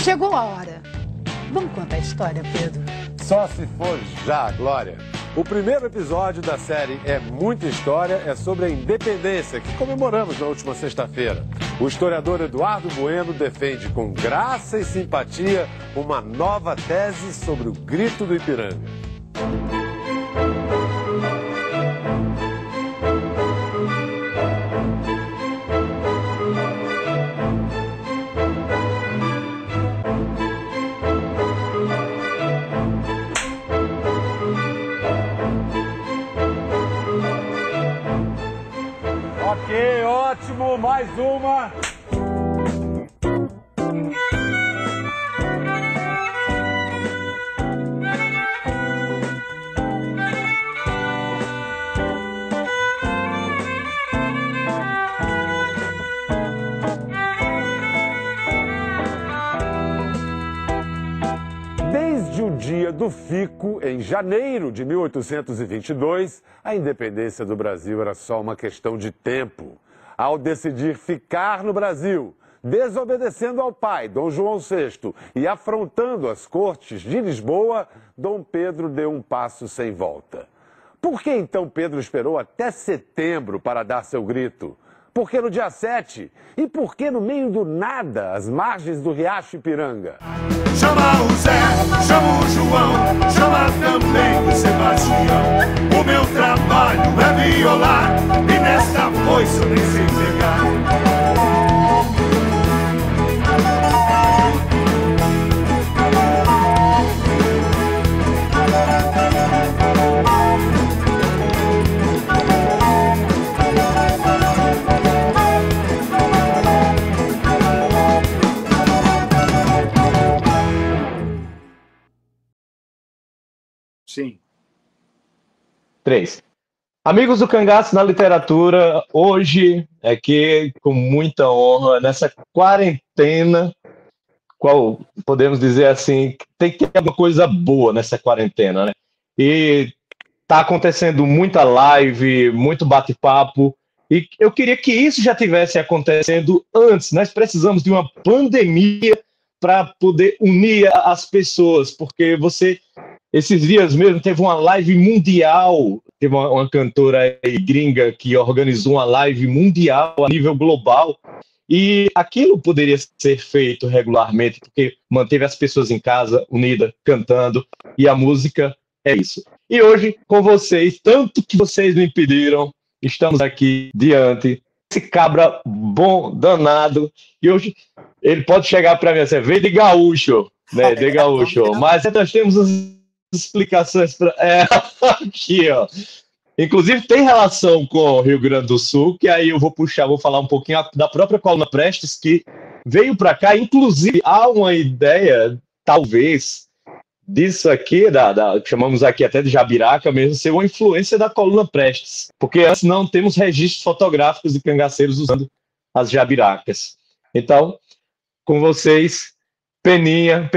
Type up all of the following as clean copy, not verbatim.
Chegou a hora. Vamos contar a história, Pedro? Só se for já, Glória. O primeiro episódio da série É Muita História é sobre a independência, que comemoramos na última sexta-feira. O historiador Eduardo Bueno defende com graça e simpatia uma nova tese sobre o Grito do Ipiranga. Ok, ótimo, mais uma. Desde o dia do Fico, em janeiro de 1822, a independência do Brasil era só uma questão de tempo. Ao decidir ficar no Brasil, desobedecendo ao pai, Dom João VI, e afrontando as cortes de Lisboa, Dom Pedro deu um passo sem volta. Por que então Pedro esperou até setembro para dar seu grito? Por que no dia 7? E por que no meio do nada, às margens do Riacho Ipiranga? Chama o Zé, chama o João, chama também o Sebastião. O meu trabalho é violar, e nesta foice eu nem sei pegar. Sim. 3. Amigos do Cangaço na Literatura, hoje aqui com muita honra, nessa quarentena, qual podemos dizer assim, tem que ter alguma coisa boa nessa quarentena, né? E tá acontecendo muita live, muito bate-papo, e eu queria que isso já tivesse acontecendo antes. Nós precisamos de uma pandemia para poder unir as pessoas, porque esses dias mesmo teve uma live mundial, teve uma cantora aí, gringa que organizou uma live mundial a nível global, e aquilo poderia ser feito regularmente, porque manteve as pessoas em casa, unidas, cantando, e a música é isso. E hoje, com vocês, tanto que vocês me pediram, estamos aqui diante desse cabra bom, danado, e hoje ele pode chegar para mim assim, vem de gaúcho, né, de gaúcho, mas nós temos explicações para aqui, ó. Inclusive tem relação com o Rio Grande do Sul, que aí eu vou falar um pouquinho da própria Coluna Prestes, que veio para cá. Inclusive há uma ideia, talvez, disso aqui, chamamos aqui até de Jabiraca mesmo, ser uma influência da Coluna Prestes, porque antes não temos registros fotográficos de cangaceiros usando as jabiracas. Então, com vocês, Peninha,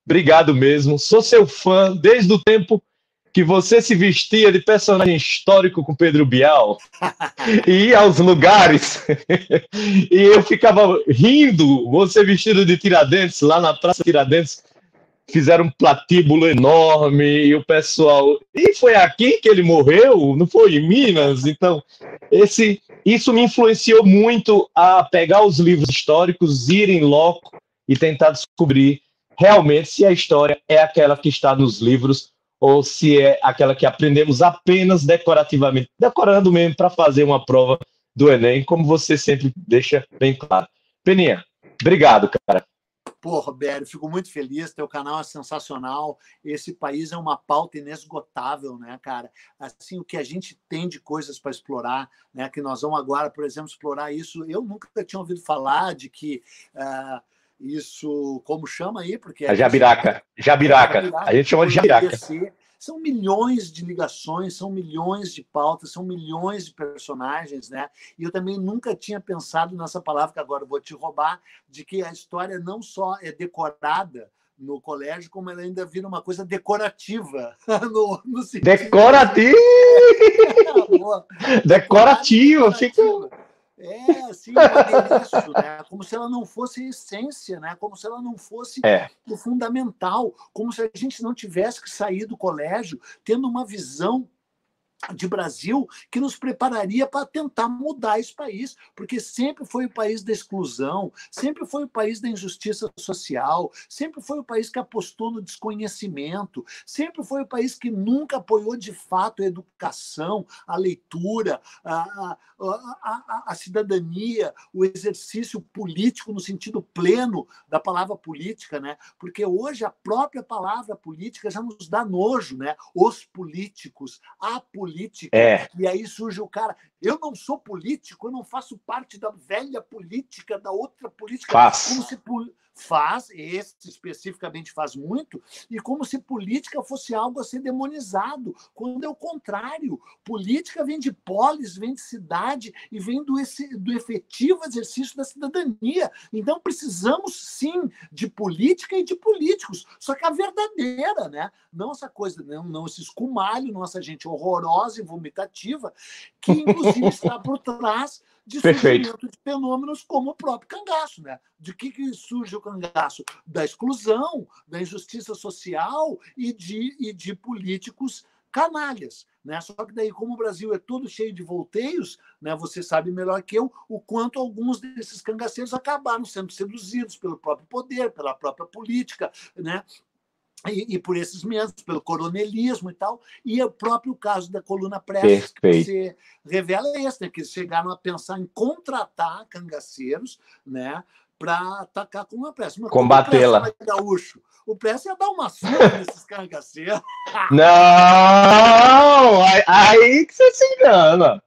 obrigado mesmo. Sou seu fã desde o tempo que você se vestia de personagem histórico com Pedro Bial e ia aos lugares e eu ficava rindo, você vestido de Tiradentes, lá na Praça Tiradentes, fizeram um platíbulo enorme e o pessoal... E foi aqui que ele morreu? Não foi em Minas? Então, isso me influenciou muito a pegar os livros históricos, ir em loco e tentar descobrir realmente se a história é aquela que está nos livros ou se é aquela que aprendemos apenas decorativamente, decorando mesmo para fazer uma prova do Enem, como você sempre deixa bem claro. Peninha, obrigado, cara. Pô, Roberto, fico muito feliz, teu canal é sensacional, esse país é uma pauta inesgotável, né, cara? Assim, o que a gente tem de coisas para explorar, né, que nós vamos agora, por exemplo, explorar isso, eu nunca tinha ouvido falar de que... isso, como chama aí? Porque a Jabiraca. A gente chama de Jabiraca. São milhões de ligações, são milhões de pautas, são milhões de personagens, né? E eu também nunca tinha pensado nessa palavra, que agora eu vou te roubar, de que a história não só é decorada no colégio, como ela ainda vira uma coisa decorativa. no Decorativa! Decorativa, fica... assim, um adereço, né? Como se ela não fosse a essência, né? Como se ela não fosse o fundamental, como se a gente não tivesse que sair do colégio tendo uma visão de Brasil que nos prepararia para tentar mudar esse país, porque sempre foi o país da exclusão, sempre foi o país da injustiça social, sempre foi o país que apostou no desconhecimento, sempre foi o país que nunca apoiou de fato a educação, a leitura, a cidadania, o exercício político no sentido pleno da palavra política, né? Porque hoje a própria palavra política já nos dá nojo, né? Os políticos, a política. E aí surge o cara, eu não sou político, eu não faço parte da velha política, da outra política. Como se faz, esse especificamente faz muito, e como se política fosse algo a ser demonizado, quando é o contrário. Política vem de polis, vem de cidade e vem do efetivo exercício da cidadania. Então precisamos, sim, de política e de políticos, só que a verdadeira, né? Não essa coisa, não esse escumalho, não essa gente horrorosa e vomitativa, que inclusive está por trás de surgimento de fenômenos como o próprio cangaço, né? De que surge o cangaço? Da exclusão, da injustiça social e de políticos canalhas, né? Só que daí, como o Brasil é todo cheio de volteios, né? Você sabe melhor que eu o quanto alguns desses cangaceiros acabaram sendo seduzidos pelo próprio poder, pela própria política, né? E por esses mesmos, pelo coronelismo e tal, e o próprio caso da coluna Prestes, que você revela esse, né, que eles chegaram a pensar em contratar cangaceiros, né, para atacar a coluna Prestes. Combatê-la. O Prestes ia dar uma surra nesses cangaceiros. Não! Aí que você se engana.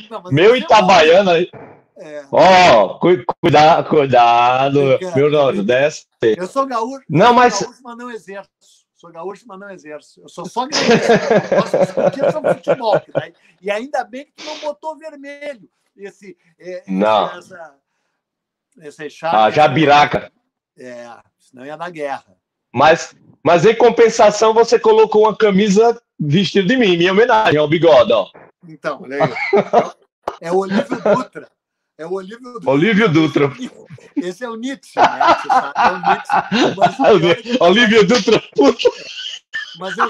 Não, meu Itabaiana... Cuidado, meu Nordeste. Eu sou gaúcho, gaúcho, mas não exerço. Sou gaúcho, mas não exerço. Eu sou só gaúcho. Eu posso discutir sobre futebol. E ainda bem que tu não botou vermelho. Esse Jabiraca. Senão ia dar guerra. Mas em compensação, você colocou uma camisa vestida de mim, em homenagem ao bigode, ó. Então, olha aí. É o Olívio Dutra. É o Olívio Dutra. Esse é o Nietzsche, né? Você sabe, é o Nietzsche. Olívio Dutra. Mas eu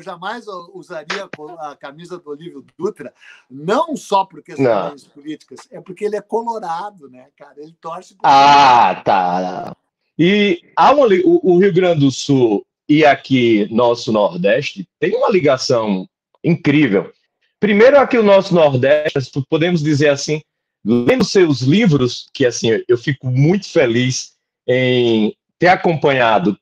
jamais usaria a camisa do Olívio Dutra, não só por questões políticas, é porque ele é colorado, né, cara? Ele torce por... Tá. E o Rio Grande do Sul e aqui, nosso Nordeste, tem uma ligação incrível. Primeiro, aqui o nosso Nordeste, podemos dizer assim, lendo seus livros, que assim, eu fico muito feliz em ter acompanhado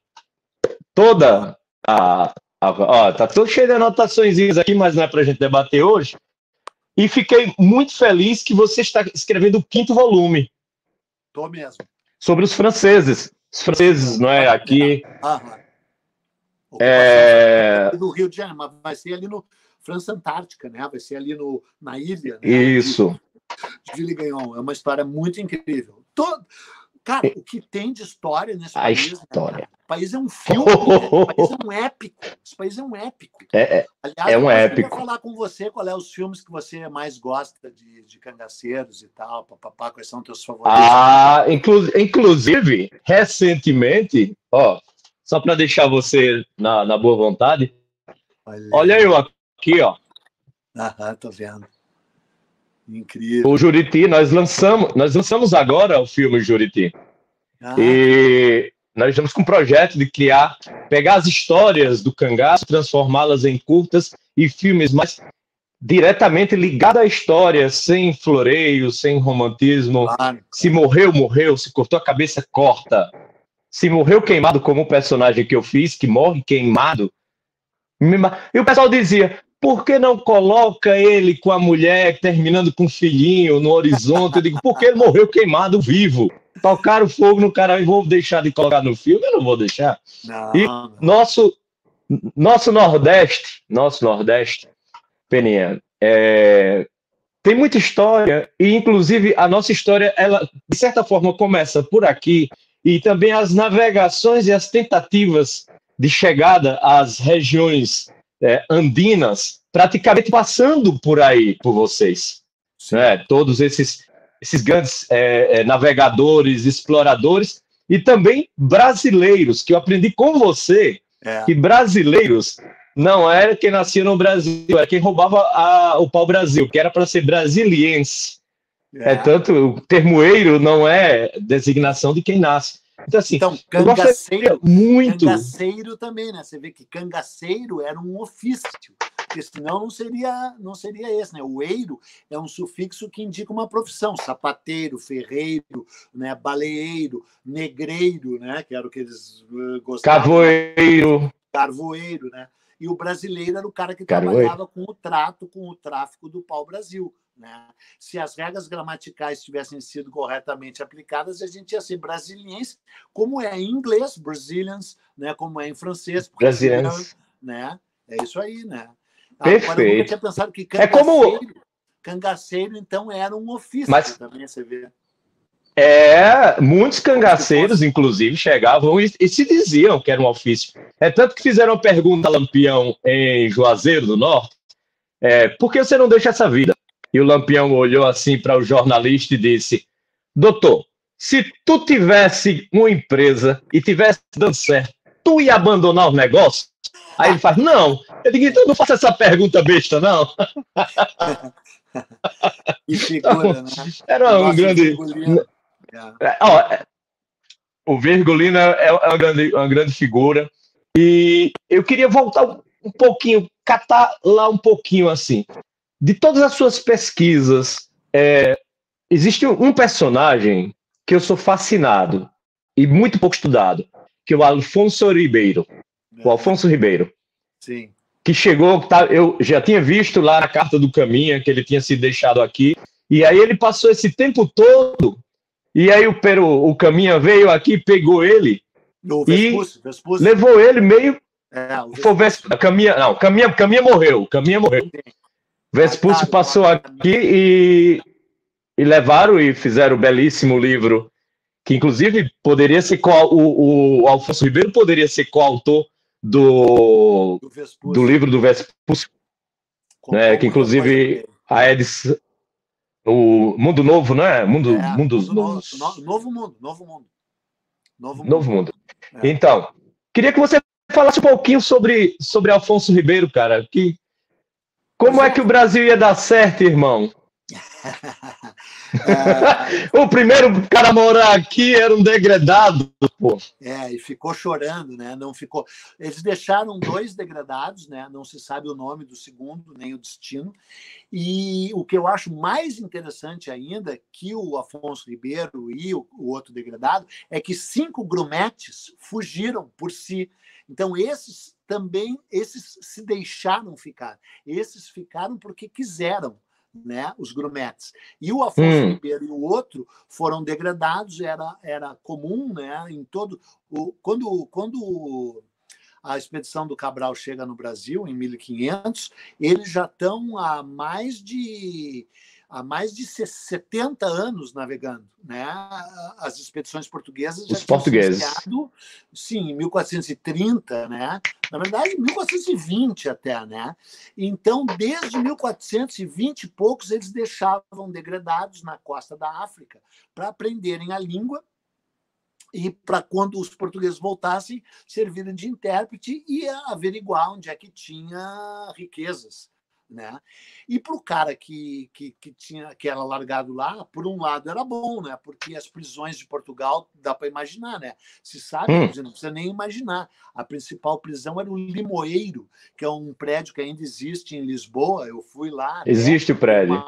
toda tá todo cheio de anotações aqui, mas não é para a gente debater hoje. E fiquei muito feliz que você está escrevendo o 5º volume. Tô mesmo. Sobre os franceses. Os franceses, não é? Aqui. Do Rio de Janeiro, mas vai ser ali no França Antártica, né? Vai ser ali na ilha. Né? Isso. De Ville-Gaillon. É uma história muito incrível. Cara, o que tem de história nesse país... História. Né? O país é um filme, né? O país é um épico. Esse país é um épico. Aliás, um épico. Eu queria falar com você qual é os filmes que você mais gosta de cangaceiros e tal, quais são os teus favoritos. Inclusive, recentemente, só para deixar você na boa vontade, olha eu aqui, ó. Tô vendo. Incrível. O Juriti, nós lançamos agora o filme Juriti. E nós estamos com um projeto de pegar as histórias do cangaço, transformá-las em curtas e filmes mais diretamente ligados à história, sem floreio, sem romantismo. Se morreu, se cortou a cabeça, corta. Se morreu queimado, como o personagem que eu fiz, que morre queimado. E o pessoal dizia, por que não coloca ele com a mulher terminando com um filhinho no horizonte? Eu digo, porque ele morreu queimado vivo. Tocaram fogo no cara e vou deixar de colocar no filme? Eu não vou deixar. E nosso Nordeste, Peninha, tem muita história e, inclusive, a nossa história, ela, de certa forma, começa por aqui e também as navegações e as tentativas de chegada às regiões andinas, praticamente passando por aí, por vocês. né? Todos esses grandes navegadores, exploradores, e também brasileiros, que eu aprendi com você, que brasileiros não era quem nascia no Brasil, era quem roubava o pau-brasil, que era para ser brasiliense. Tanto o termoeiro não é designação de quem nasce. Então, assim, cangaceiro, muito... cangaceiro também, né? Você vê que cangaceiro era um ofício, porque senão não seria esse, né? O eiro é um sufixo que indica uma profissão, sapateiro, ferreiro, né? Baleeiro, negreiro, né? Que era o que eles gostavam. Carvoeiro, né? E o brasileiro era o cara que trabalhava com o tráfico do pau-brasil. Né? Se as regras gramaticais tivessem sido corretamente aplicadas, a gente ia ser brasiliense, como é em inglês, Brazilians, né? Como é em francês, Brazilians, né? É isso aí, né? Perfeito. Agora, eu nunca tinha pensado que cangaceiro, então, era um ofício também, você vê. Muitos cangaceiros, inclusive, chegavam e se diziam que era um ofício. Tanto que fizeram uma pergunta a Lampião em Juazeiro do Norte, por que você não deixa essa vida? E o Lampião olhou assim para o jornalista e disse: doutor, se tu tivesse uma empresa e tivesse dando certo, tu ia abandonar o negócio? Aí ele faz: não. Eu digo: então não faça essa pergunta besta, não. Que figura, né? Era um grande... O Virgulino é uma grande figura. E eu queria voltar um pouquinho, catar lá um pouquinho assim. De todas as suas pesquisas, existe um personagem que eu sou fascinado e muito pouco estudado, que é o Alfonso Ribeiro. O Alfonso Ribeiro. Sim. Que chegou, eu já tinha visto lá na Carta do Caminha, que ele tinha sido deixado aqui, e aí ele passou esse tempo todo, e aí o Caminha veio aqui, pegou ele, Vespúcio. Levou ele meio... Caminha morreu. Vespúcio passou aqui e levaram e fizeram o belíssimo livro, que inclusive poderia ser o Alfonso Ribeiro poderia ser coautor do livro do Vespúcio, né, que inclusive a edição, o Mundo Novo, não é? Novo Mundo. Então, queria que você falasse um pouquinho sobre Alfonso Ribeiro, cara. Como é que o Brasil ia dar certo, irmão? O primeiro cara a morar aqui era um degradado, pô. E ficou chorando, né? Não ficou. Eles deixaram 2 degradados, né? Não se sabe o nome do segundo, nem o destino. E o que eu acho mais interessante ainda, que o Afonso Ribeiro e o outro degradado, é que 5 grumetes fugiram por si. Então, esses se deixaram ficar. Esses ficaram porque quiseram, né, os grumetes. E o Afonso Ribeiro e o outro foram degradados, era comum, né, em todo... Quando a expedição do Cabral chega no Brasil, em 1500, eles já estão há mais de 70 anos navegando, né? As expedições portuguesas já tinham iniciado, sim, em 1430, né? Na verdade, em 1420 até, né? Então, desde 1420 e poucos, eles deixavam degradados na costa da África para aprenderem a língua e para, quando os portugueses voltassem, servirem de intérprete e averiguar onde é que tinha riquezas, né? E para o cara que era largado lá, por um lado era bom, né? Porque as prisões de Portugal dá para imaginar, né? Se sabe, não precisa nem imaginar. A principal prisão era o Limoeiro, que é um prédio que ainda existe em Lisboa. Eu fui lá. Existe o prédio.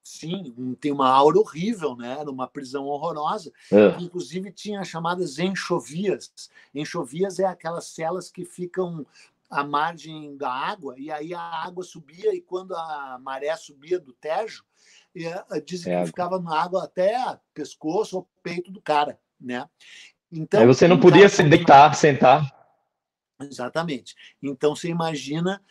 Sim, tem uma aura horrível, né? Era uma prisão horrorosa. Inclusive tinha chamadas enxovias. Enxovias é aquelas celas que ficam à margem da água, e aí a água subia, e quando a maré subia do Tejo, dizem que ficava na água até pescoço ou peito do cara, né? Então, aí você não podia se deitar, sentar. Exatamente. Então, você imagina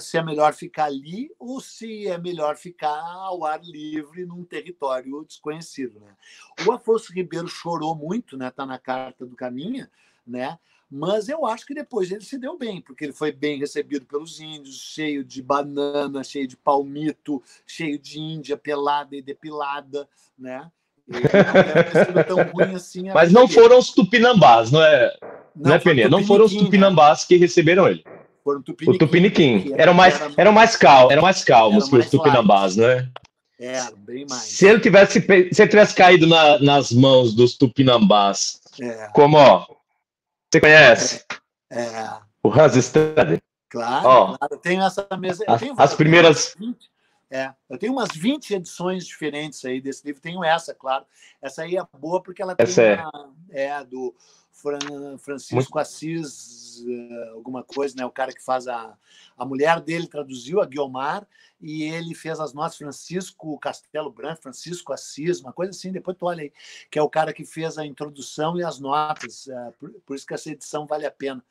se é melhor ficar ali ou se é melhor ficar ao ar livre num território desconhecido, né? O Afonso Ribeiro chorou muito, né? Tá na carta do Caminha, né? Mas eu acho que depois ele se deu bem, porque ele foi bem recebido pelos índios, cheio de banana, cheio de palmito, cheio de índia pelada e depilada, né? Ele não deve ter sido tão ruim assim. Mas não foram os tupinambás, não é, Peninha? Não foram os tupinambás que receberam ele. Foram o Tupiniquim. Eram mais calmos que os tupinambás, né? Bem mais. Se ele tivesse caído nas mãos dos tupinambás, como, ó, você conhece? O Hans Stade? Claro, claro. Eu tenho essa mesa. As primeiras. Eu tenho umas 20 edições diferentes aí desse livro. Tenho essa, claro. Essa aí é boa porque ela tem do Francisco Assis, alguma coisa, né? O cara que faz a mulher dele traduziu, a Guiomar, e ele fez as notas, Francisco Castelo Branco, Francisco Assis, uma coisa assim, depois tu olha aí, que é o cara que fez a introdução e as notas, por isso que essa edição vale a pena.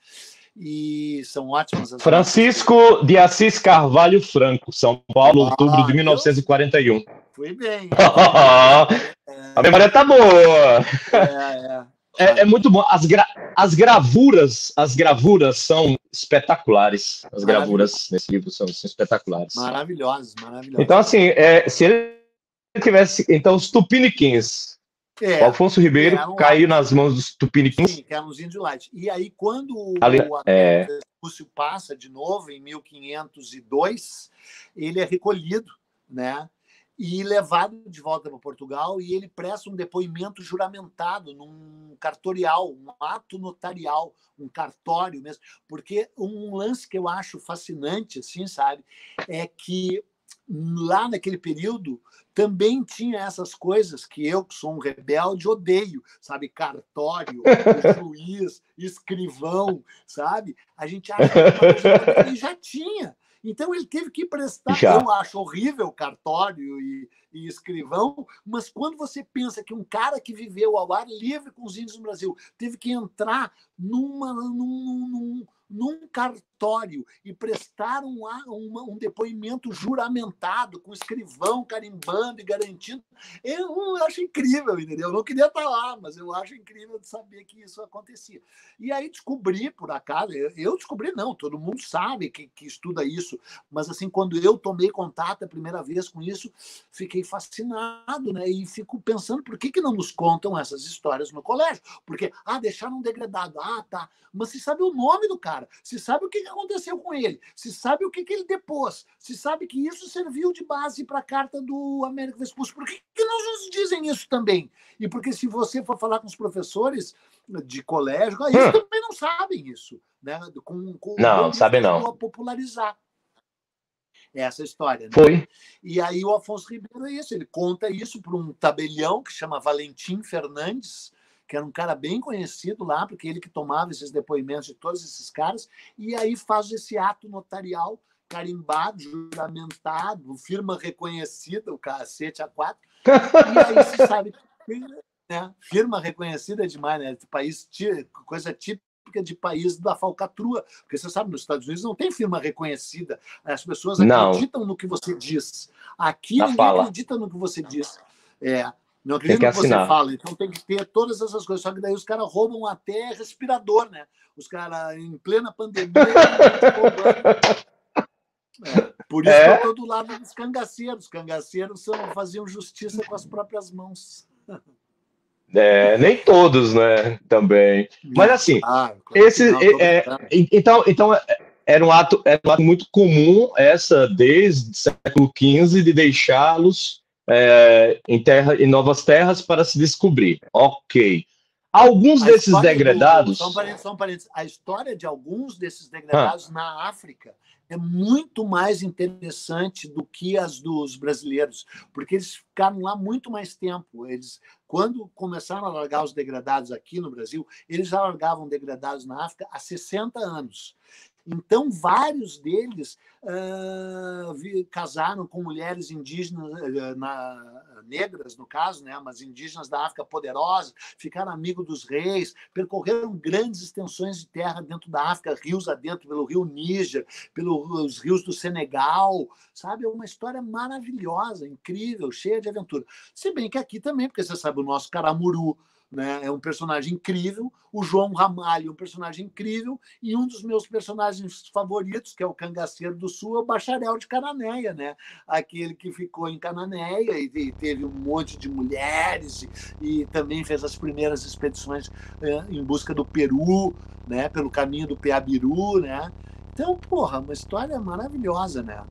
E são ótimas as Francisco de Assis Carvalho Franco, São Paulo, outubro de 1941. Fui bem. A memória tá boa. É muito bom. As gravuras são espetaculares. As gravuras nesse livro são espetaculares. Maravilhosas. Então, assim, se ele tivesse... Então, os Tupiniquins... O Afonso Ribeiro caiu nas mãos dos Tupiniquins. Sim, que eram os índios light. E aí, quando o Vespuccio passa de novo, em 1502, ele é recolhido, né? E levado de volta para Portugal, e ele presta um depoimento juramentado num cartorial, um ato notarial, um cartório mesmo. Porque um lance que eu acho fascinante, assim, sabe, é que lá naquele período também tinha essas coisas que eu, que sou um rebelde, odeio, sabe? Cartório, juiz, escrivão, sabe? A gente acha que ele já tinha. Então ele teve que prestar. Eu acho horrível cartório e escrivão, mas quando você pensa que um cara que viveu ao ar livre com os índios no Brasil teve que entrar num cartório e prestar um depoimento juramentado, com escrivão carimbando e garantindo, eu acho incrível, entendeu? Eu não queria estar lá, mas eu acho incrível de saber que isso acontecia. E aí descobri, por acaso, eu descobri não, todo mundo sabe que estuda isso, mas assim, quando eu tomei contato a primeira vez com isso, fiquei fascinado, né? E fico pensando por que não nos contam essas histórias no colégio? Porque, deixaram um degradado, tá, mas se sabe o nome do cara, se sabe o que aconteceu com ele, se sabe o que ele depôs, se sabe que isso serviu de base para a carta do Américo Vespuccio. Por que não nos dizem isso também? E porque se você for falar com os professores de colégio, eles também não sabem isso, né? Não, sabem não. A popularizar essa história, né? Foi. E aí o Afonso Ribeiro é isso, ele conta isso para um tabelião que chama Valentim Fernandes, que era um cara bem conhecido lá, porque ele que tomava esses depoimentos de todos esses caras, e aí faz esse ato notarial, carimbado, juramentado, firma reconhecida, o cacete A4, e aí se sabe, né? Firma reconhecida demais, né? Coisa típica de país da falcatrua, porque você sabe, nos Estados Unidos não tem firma reconhecida, as pessoas acreditam no que você diz. Aqui ninguém acredita no que você diz. Não acredito no que você fala, então tem que ter todas essas coisas. Só que daí os caras roubam até respirador, né? Os caras, em plena pandemia, por isso que eu estou do lado dos cangaceiros. Os cangaceiros faziam justiça com as próprias mãos. Nem todos, né? Também. Mas assim, então era um ato muito comum desde o século XV de deixá-los em novas terras para se descobrir. Ok. Alguns desses degradados... Só um parênteses. A história de alguns desses degradados na África é muito mais interessante do que as dos brasileiros, porque eles ficaram lá muito mais tempo. Quando começaram a largar os degradados aqui no Brasil, eles já largavam degradados na África há 60 anos. Então, vários deles casaram com mulheres indígenas, negras, no caso, né, mas indígenas da África poderosas, ficaram amigos dos reis, percorreram grandes extensões de terra dentro da África, rios adentro, pelo rio Níger, pelos rios do Senegal, sabe? É uma história maravilhosa, incrível, cheia de aventura. Se bem que aqui também, porque você sabe, o nosso Caramuru, né, é um personagem incrível, o João Ramalho é um personagem incrível, e um dos meus personagens favoritos, que é o Cangaceiro do Sul, é o Bacharel de Cananéia, né? Aquele que ficou em Cananéia e teve um monte de mulheres e também fez as primeiras expedições em busca do Peru, né, pelo caminho do Peabiru, né? Então, porra, uma história maravilhosa, né?